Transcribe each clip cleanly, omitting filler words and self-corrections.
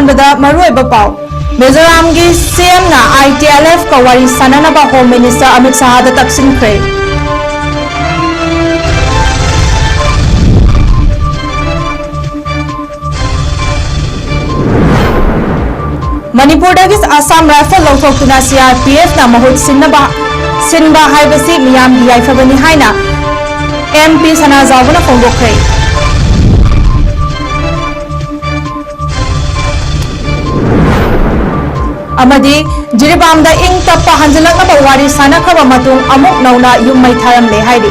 अहानबदा मरुएबा पाव मिजोराम की सीएम ना ITLF का वारी साननबा होम मिनिस्टर अमित शाह दा तक्सिनख्रे मणिपुर आसाम राइफल लौथोक्तुना CRPF ना महुत सिनबा हाइबसी मियाम गी याइफबनी हाइना MP सना जावना फोंदोख्रे अमदी जिरिबामदा इंग तप्पा हंजलकनबा वारी सानखबा मतुंग अमुक नौना युम मैथारम ले हाइदि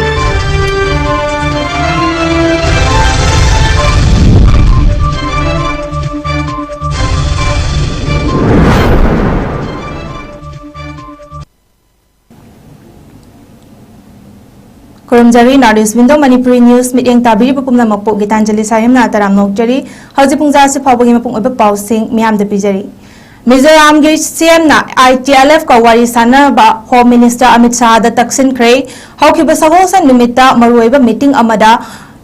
खुरमजरी नार्डिस विंडो मणिपुरी न्यूज मिटिंग ताबीरी पुमना मकपो गीतांजलि सायमना तराम नोकजरी हौजि पुंजा से फावबगी मपुंग ओबे पाउसिंग मियाम दे पिजरी मिजोराम के सीएम ना ITLF का वारी सानबा होम मिनिस्टर अमित शाह दा तक्सिनख्रे हौखिबा सगोसन निमित्ता मरुएबा मीटिंग अमदा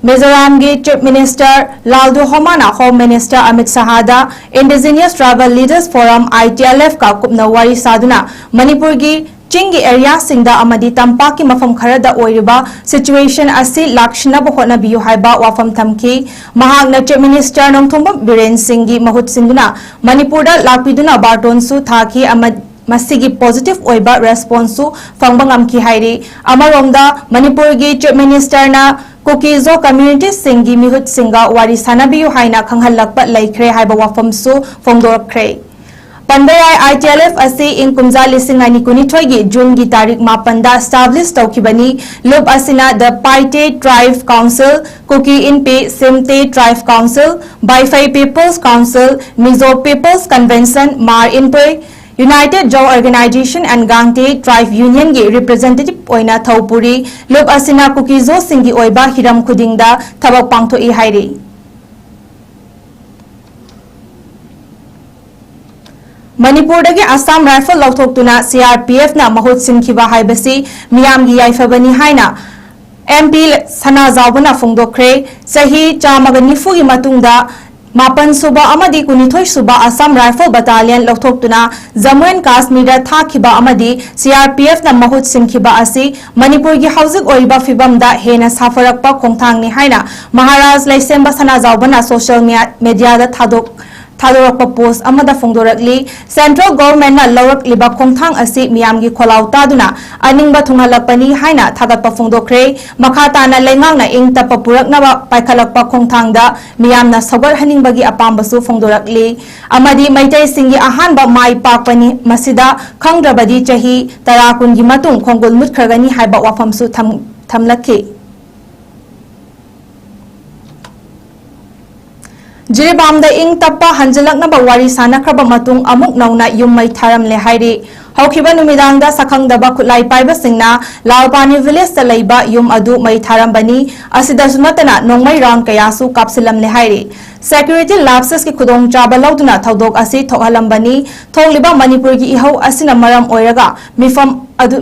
मिजोराम के चीफ मिनिस्टर लालदू होमाना होम मिनिस्टर अमित शाह दा indigenous tribal leaders forum ITLF का कुपना वारी साधुना मणिपुर की चिंगी एरिया सिंगदा अमदी तंपाक की मफम खरदा ओइरिबा सिचुएशन असि लाक्षणब होनबियु हाइबा वाफम थमकी महागना चीफ मिनिस्टर नोंथोंबा बिरेन सिंह की महुत सिंगुना मणिपुर दा लापिदुना बार्टोनसु थाकी मसिगी पॉजिटिव ओइबा रेस्पॉन्सु फंगबा ngamki हाइरि अमरोंदा मणिपुर की चीफ मिनिस्टर ना कुकीजो कम्युनिटी सिंह की मिहुत सिंगा वारी सानबियु हाइना खंगहलकपा लैख्रे हाइबा वाफमसु फोंदोरख्रे पंदयाय ITLF असी इंग कुमजा लिसिंग अनि कुनिथोय की जून की तारीख 5 दा एस्टैब्लिश तौखिबनी लुब असिना द पाइटे ट्राइब काउंसिल कुकी इन पे सिमते tribe council बाइफाई peoples council Mizo peoples convention मार इन पे यूनाइटेड जो ऑर्गेनाइजेशन एंड गांगते ट्राइब यूनियन की रिप्रेजेंटेटिव ओइना थौपुरी लुब असिना Kuki-Zo सिंगी ओइबा Hiram खुदिंगदा थबक पांगथोई हाइरि Manipur Assam rifle लौथोक्तुना CRPF ना महुत सिनखिबा हाइबसी मियामगी याइफबनी हाइना MP सना जावना फोंदोख्रे सही चामग निफुगी मतुंगदा मापन सुबा अमदी कुनिथोय सुबा आसाम राइफल बटालियन लौथोक्तुना जम्मू एंड काश्मीर थाखिबा अमदी CRPF ना महुत सिनखिबा असि मणिपुर की हौजिक ओइबा फिबमदा हेना साफरकपा खोंथांगनि हाइना महाराज लैसेंबा सना जावना सोशल मीडिया दा थादोरकपा पोस्ट अमदा फोंदोरकली सेंट्रल गवर्नमेंट ना लौरकलिबा खोंथांग असि मियामगी खोलाव तादुना अनिंगबा थुंगहलकपनी हाइना थागतपा फोंदोख्रे मखाताना लेंगांगना इंग तप्पा पुरकनबा पाइखलकपा खोंथांगदा मियामना सगर हनिंगबगी अपामबसु फोंदोरकली अमदी मैतै सिंगी अहानबा माइ पाकपनी मसिदा खंगद्रबदी चही 10 कुनगी मतुंग खोंगुल मुतखरगनी हाइबा वाफमसु थमलखि जिरिबामदा इंग तप्पा हंजलकनबा वारी सानखरबा मतुंग अमुक नौना युम मैथारम ले हाइरि हौखिबा नुमिदांगदा सखंगदबा खुलाई पाइबा सिंगना लालपानी विलेज ता लैबा युम अदु मैथारमबनी असिदसु नतना नोंमै राउंड कयासु कापसिलम ले हाइरि सेक्यूरिटी लैप्सेस की खुदोंग चाबा लौदुना थौदोक असि थोहलंबनी थोंगलिबा मणिपुर की इहौ असिना मरम ओइरगा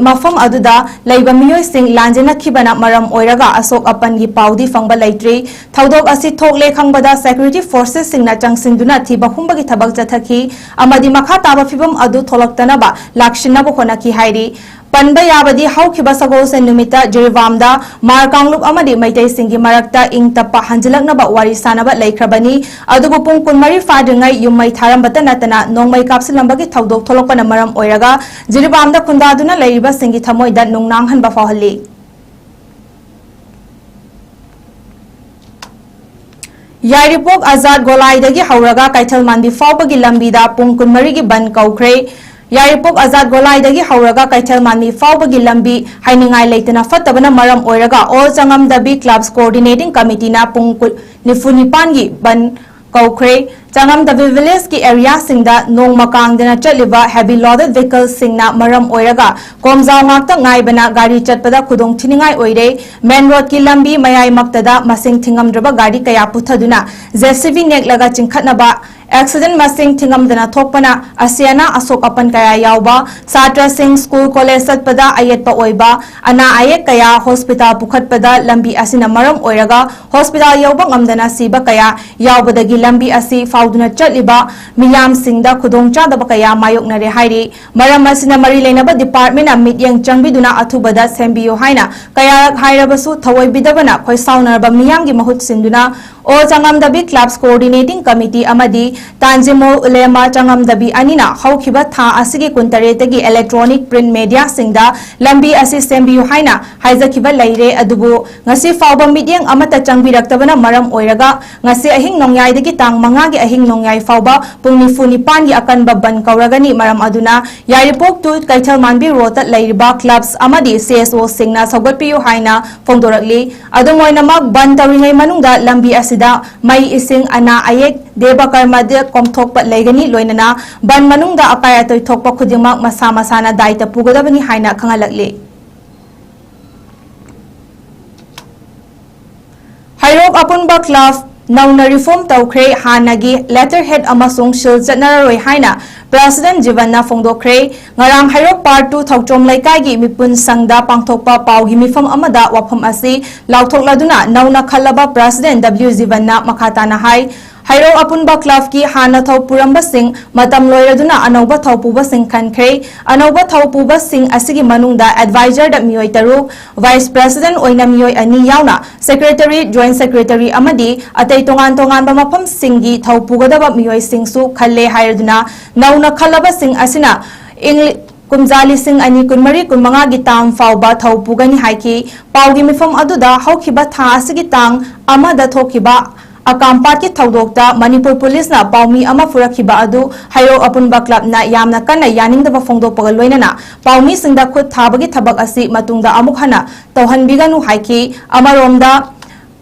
मफम अदुदा लैबा मियोइसिंग लांजेनखिबना मरम ओइरगा अशोक अपन की पाउदी फंगबा लैट्री थौदोक असि थोकले खंगबदा सेक्यूरिटी फोर्सेस सिंगना चंगसिंदुना थिबा हुंबगी थबक जथखि अमदि मखा ताबा फिबम अदु थोलक्तनबा लाक्षिनबो होनखि हाइरि पंबा याबदी हौखिबा सगोसे नुमिता जिरिबामदा मारकांगलुप अमदि मैतै सिंगी मरक्ता इंग तप्पा हंजलकनबा वारी सानबा लैख्रबनी अदुबु पुंग कुनमरी फादंगाई युम्मै थारमबता नतना नोंमै कापसिलंबगी थौदोक थोलकपना मरम ओइरगा जिरिबामदा खुंदादुना लैरिबा सिंगी थमोइदा नुंगनांगहनबा फाहल्ली यारिपोक आजाद गोलाइदगी हौरगा कैथलमांदी फावबगी लंबीदा पुंग कुनमरीगी बन कौख्रे यारिपोक आजाद गोलाइदगी हौरगा कैथलमांदी फावबगी लंबी हाइनिंगाई लेतना फत्तबना मरम ओइरगा ऑल चंगमदबी क्लब्स कोऑर्डिनेटिंग कमिटीना पुंग निफुनिपानगी बन कौख्रे चंगमदबी विलेज की एरिया सिंगदा नोंग मकांगदना चलिबा हेवी लोडेड व्हीकल्स सिंगना मरम ओइरगा कोमजाव ngakta ngaibana गाड़ी चटपदा खुदोंग थिनिंगाई ओइरे मेन रोड की लंबी मयाई मक्तदा मसिंग थिंगमद्रबा गाड़ी कया पुथदुना जेसीबी नेकलगा चिंखतनबा एक्सीडेंट मसिंग थिंगमदना थोकपना असियाना असोक अपन कया यावबा छात्र सिंह स्कूल कॉलेज चटपदा अयेतपा ओइबा अना अयेक कया हॉस्पिटल पुखतपदा लंबी असिना मरम ओइरगा hospital यौबा ngamdana siba kaya yaubadagi lambi asi fauduna chatliba miyam singda khudong chadaba kaya mayoknare hairi maram asina mari leinaba department a mityang changbiduna athubada sembiyo haina kaya hairabasu thawai bidabana khoi saunarba miyamgi mahut sinduna o changamdabi clubs coordinating committee amadi tanjimo ulema changamdabi anina haukhiba tha asigi kuntaretagi electronic print media singda lambi asi sembiyo haina haijakhiba leire adubu ngasi fauba mityang amata changbiraktabana maram oiraga ngasi ahing nongyai dagi tang mangagi ahing nongyai fauba pungni funi pangi akan babban kauragani maram aduna yaripok tu kaithal manbi rota leiriba clubs amadi CSO singna saugotpiyu haina fongdorakli adumoina mak ban tawringai manungda lambi asida mai ising ana ayek deba karma de komthokpa leigani loinana ban manungda akaya toy thokpa khudingmak masa masana daita pugodabani haina khangalakli Hairok Apunba Club Nauna reform tawkre hanagi letterhead amasung shil jatnararoi haina President Jivanna Fongdokre ngarang Hairok Part 2 Thokchom Laikai gi mipun sangda pangthokpa paugi mifam amada wafam asi lauthokladuna nauna khalaba President W Jivanna makhatana hai Hairok Apunba Club ki hana thau puramba sing matam loiraduna anauba thau puba sing khankhre anauba thau puba sing asigi manungda advisor da mioi taruk Vice President oina mioi ani yauna Secretary Joint Secretary amadi atai tongan ba mafam singi thau pugadaba mioi singsu khalle hairaduna nauna khalaba sing asina kumjali sing ani kunmari kunmanga gi tang fauba thau pugani haiki paugi mifam aduda haukiba tha asigi tang amada thokiba Akampat ki thaudokta Manipur Police na paumi ama furakhiba adu Hairok Apunba Club na yamna kana yaningdaba fongdokpaga loinana paumi singda khut thabagi thabak asi matungda amuk hana tawhanbiganu haiki amaromda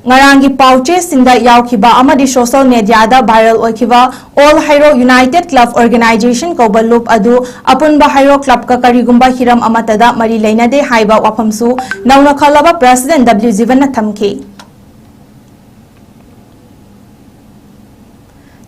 ngarangi pauche singda yaukhiba amadi social media da viral oikhiba All Hairok United Club Organization koba loop adu Apunba Hairok Club ka karigumba hiram amatada mari leinade haiba wafamsu nauna khalaba President W Jivanna thamki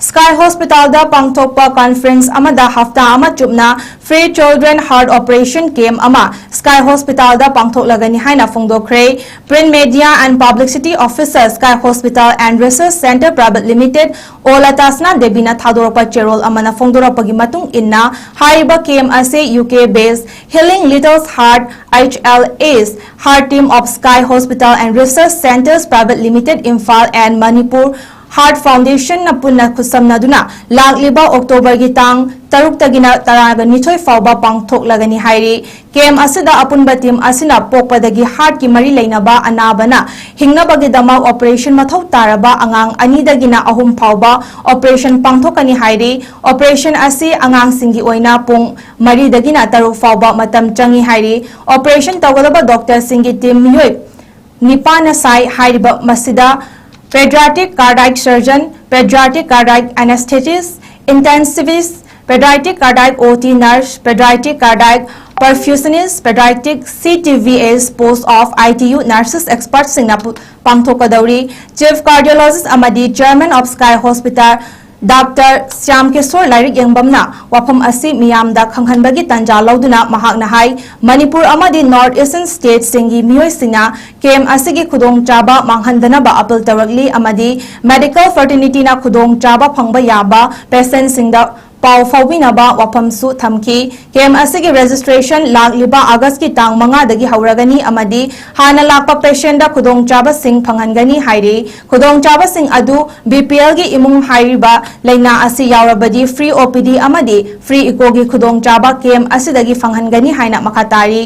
Sky Hospital da pangthokpa conference amada hafta ama chupna Free Children Heart Operation Camp ama Sky Hospital da pangthoklagani haina fongdokre Print Media and Publicity Officer Sky Hospital and Research Center Private Limited Olatasna Debina thadorpa cherol amana fongdoropagi matung inna haiba camp ase UK based Healing Little's Heart HLA's Heart Team of Sky Hospital and Research Centers Private Limited Imphal and Manipur Heart Foundation na punna khusamnaduna lagliba October gi tang taruk tagina taraga nithoi fauba pangthok lagani hairi kem asida apunba team asina pokpadagi heart ki mari leinaba anabana hingnabagi dama operation mathau taraba angang ani dagina ahum fauba operation pangthokani hairi operation asi angang singi oina pung mari dagina taruk fauba matam changi hairi operation tawgadaba doctor singi team miyoi nipana sai hairiba masida Pediatric cardiac surgeon, pediatric cardiac anesthetist, intensivist, pediatric cardiac OT nurse, pediatric cardiac perfusionist, pediatric CTVS post of ITU nurses experts Singapore Pangthokadauri, chief cardiologist amadi chairman of Sky Hospital Dr. Syam Kishore Lairik Yangbamna wafam asi miyamda khanghanbagi tanja lauduna mahakna hai Manipur amadi North Eastern State singi miyoi sina kem asigi khudong chaba manghandana ba appeal tarakli amadi medical fraternity na khudong chaba phangba yaba patient singda pau fawinaba wafamsu thamki kem asigi registration lagliba August ki tang manga dagi hauragani amadi hana lakpa patient da khudong chaba sing phangangani hairi khudong chaba sing adu BPL gi imung hairiba leina asi yaurabadi free OPD amadi free eco gi khudong chaba kem asidagi phangangani haina makatari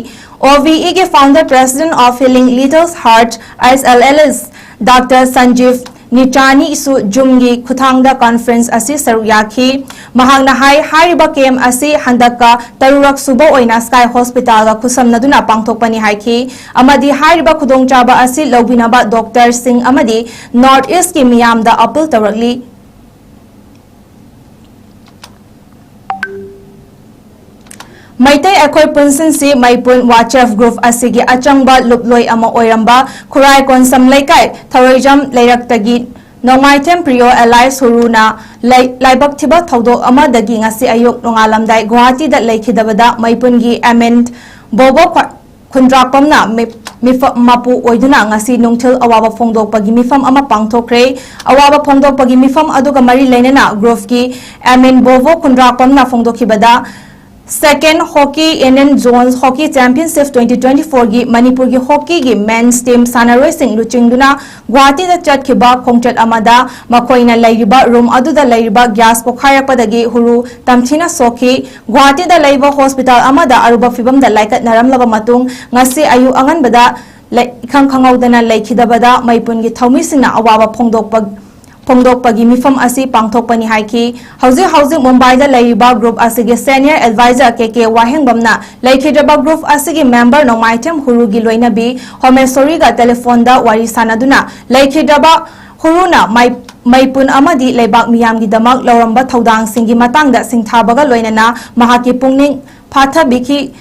OVE gi founder president of Healing Little's Heart SLLS Dr. Sanjeev Nichani isu jumgi kuthangda conference asi saruyaki mahangna hariba kem asi handaka tarurak subo oina Sky Hospital ga kusamnaduna pangthokpani haiki amadi hariba khudongchaba asi lobinaba Dr. Singh amadi North East ki miyamda appeal tarakli Maitai Ekoi Punsin si Maipun Wachef Group asigi achangba luploi ama oiramba Kurai Konsam Laikai Tharoijam Lairak tagi Nongmaitem Priyo Allies Huruna Laibak Tiba Thodok Amadagi ngasi ayuk nongalamdai Guwahati da laikhidabada Maipungi Amend Bobo Kundrakpamna Mapu Oiduna ngasi nungtil awaba phongdok pagi mifam ama pangthokre awaba phongdok pagi mifam aduga mari leinana Grove ki Amend Bobo Kundrakpamna phongdokhibada Second Hockey Indian Zones Hockey Championship 2024 gi Manipur gi hockey gi men's team sanaroi sing luchingduna Guwahati da chatkhiba khongchat amada makoina lairiba room aduda lairiba gas pokharapadagi huru tamthina sokhi Guwahati da laiba hospital amada aruba fibam da laikat naramlaba matung ngasi ayu anganbada ikhang khangaudana laikhidabada maipun gi thaumi singna awaba Phongdokpagi mifam asi pangthokpani haiki hauzi Mumbai da laiba group asigi senior advisor KK Wahengbamna laikhidraba group asigi member Nongmaitem Hurugi loinabi homesori ga telephone da wari sanaduna laikhidraba Huruna Maipun amadi laibak miyamgi damak lauramba thodang singi matangda singthabaga loinana mahaki pungning phathabiki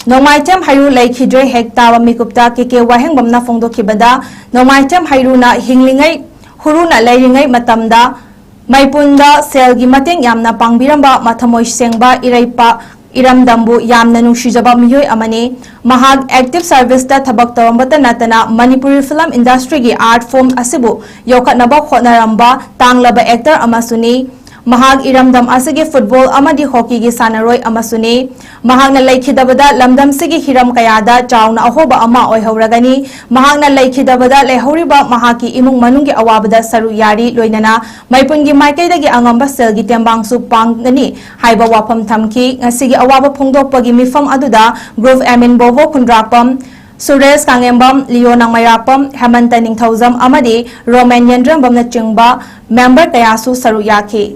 Nongmaitem Hairu laikhidre hektawa mikupta KK Wahengbamna phongdokhibada Nongmaitem Hairuna hinglingai Huruna lairingai matamda Maipunda selgi mateng yamna pangbiramba mathamoi sengba iraipa iramdambu yamna nungsijaba miyoi amani mahag active service da thabak tawambata natana Manipuri film industry gi art form asibu yokatnaba khonaramba tanglaba actor amasuni mahag iramdam asigi football amadi hockey gi sanaroi amasuni mahagna laikhidabada lamdam sigi hiram kayada chauna ahoba ama oihoragani mahagna laikhidabada lehoriba mahaki imung manunggi awabada saru yari loinana maipungi maikaidagi angamba selgi tembangsu pangani haiba wapam thamki ngasigi awaba phongdokpagi mifam aduda Grove Amin Bobo Kundrakpam Suresh Kangembam Leonang Mairapam Hemanta Ningthauzam amadi Roman Yendram bamna chingba member kayasu saru yaki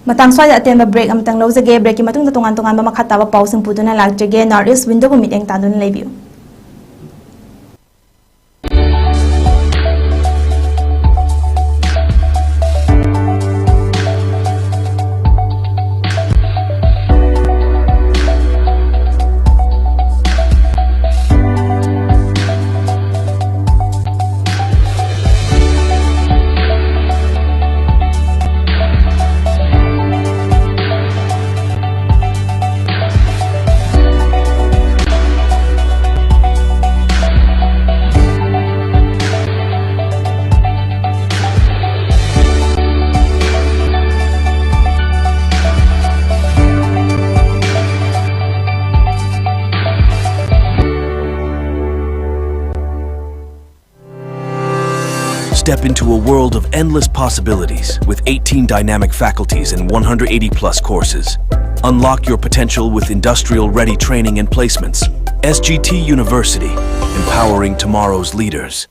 Matang swaya aten ba break amtang lawjage break ki matung tungan ba makhataba pausing puduna lagjage Northeast window ko meeting tadun lebiu Step into a world of endless possibilities with 18 dynamic faculties and 180 plus courses. Unlock your potential with industrial-ready training and placements. SGT University, empowering tomorrow's leaders.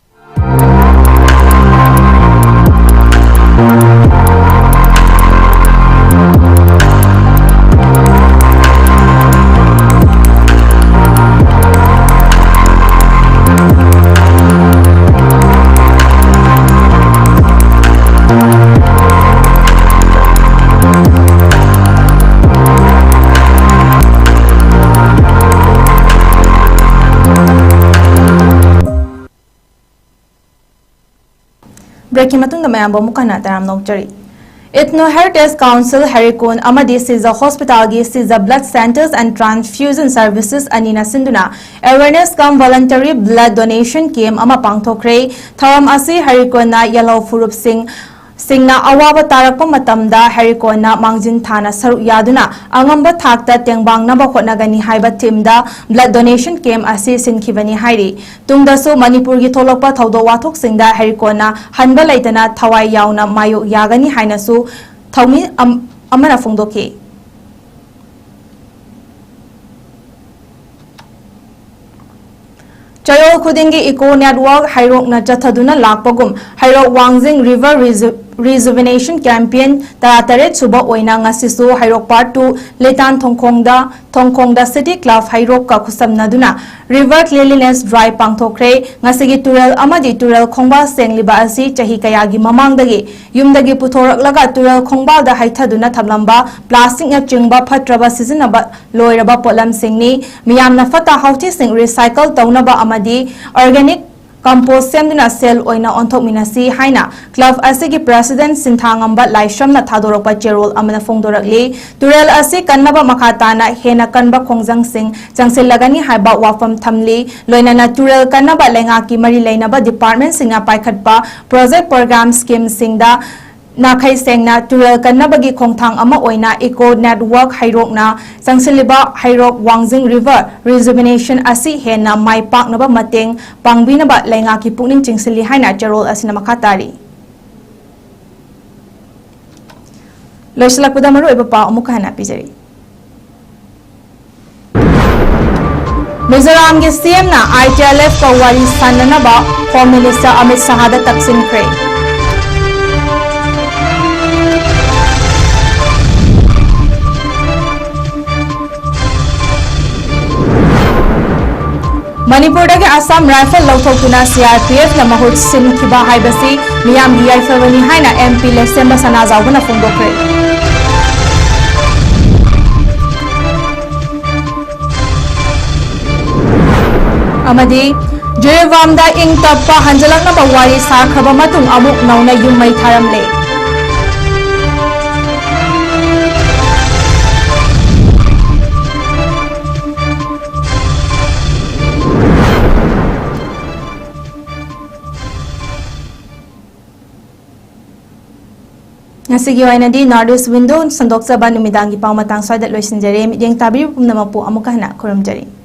Breaking matung da mayamba mukana taram nokjari Ethno Heritage Council Harikon Amadi Siza Hospital gi Siza Blood Centers and Transfusion Services Anina Sinduna Awareness Come Voluntary Blood Donation Camp ama pangthokre tharam asi Harikon na Yellow Furup Singna awaba tarakpa matamda Harikona mangjin thana saru yaduna angamba thakta tengbang naba khotnagani haiba teamda blood donation camp asi sinkhibani hairi tungdasu Manipur gi tholokpa thaudo wathok singda Harikona hanba laitana thawai yauna mayo yagani hainasu thaumi amana phongdoki Chayol Khudingi Eco Network Hairok na Jathaduna Lakpagum Hairok Wangjing River Rejuvenation Campaign Taratare Suba Oina Ngasisu Hairok Part 2 Letan Thongkongda City Club Hairok ka Khusamnaduna River Cleanliness Drive Pangthokre Ngasigi Turel Amadi Turel Khongba Sengliba asi Chahi Kayagi Mamangdagi Yumdagi Puthoraklaga Turel Khongba da Haithaduna Thamlamba Plastic na Chingba Phatraba Sizinaba Loiraba Polam Singni Miyamna Fata Hauti Sing Recycle Taunaba Amadi Organic compost semduna sel oina onthok minasi haina club asigi president sinthangamba laishamna thadorokpa cherol amana phongdorakli turel asi kannaba makhatana hena kanba khongjang sing changsilagani haiba wafam thamli loinana turel kannaba lenga ki mari leinaba department singa paikhatpa project program scheme singda Nakai sengna turel kannabagi khongthang ama oina eco network hairokna changsiliba hairok wangjing river rejuvenation asi hena mai paknaba mateng pangbinaba lenga ki pukning chingsili haina cherol asina makhatari loislakpada maru eba pa amuka hana pijari Mizoram ge CM na ITLF ka wari sananaba Home Minister Amit Shah da taksin kre Manipur dagi Assam Rifle Lauthokuna CRPF na mahut sinkiba haibasi miyam gi yaifawani haina MP Lesemba Sanazawbana phongdokre amadi Jerevamda ing tappa hanjalakna bawari sakhaba matung amuk nauna yummai tharamle Ngasigi wainadi Northeast Window sandok saba numidangi pangmatang soidat loisinjare midyang tabi pumnamapu amukahna kuramjari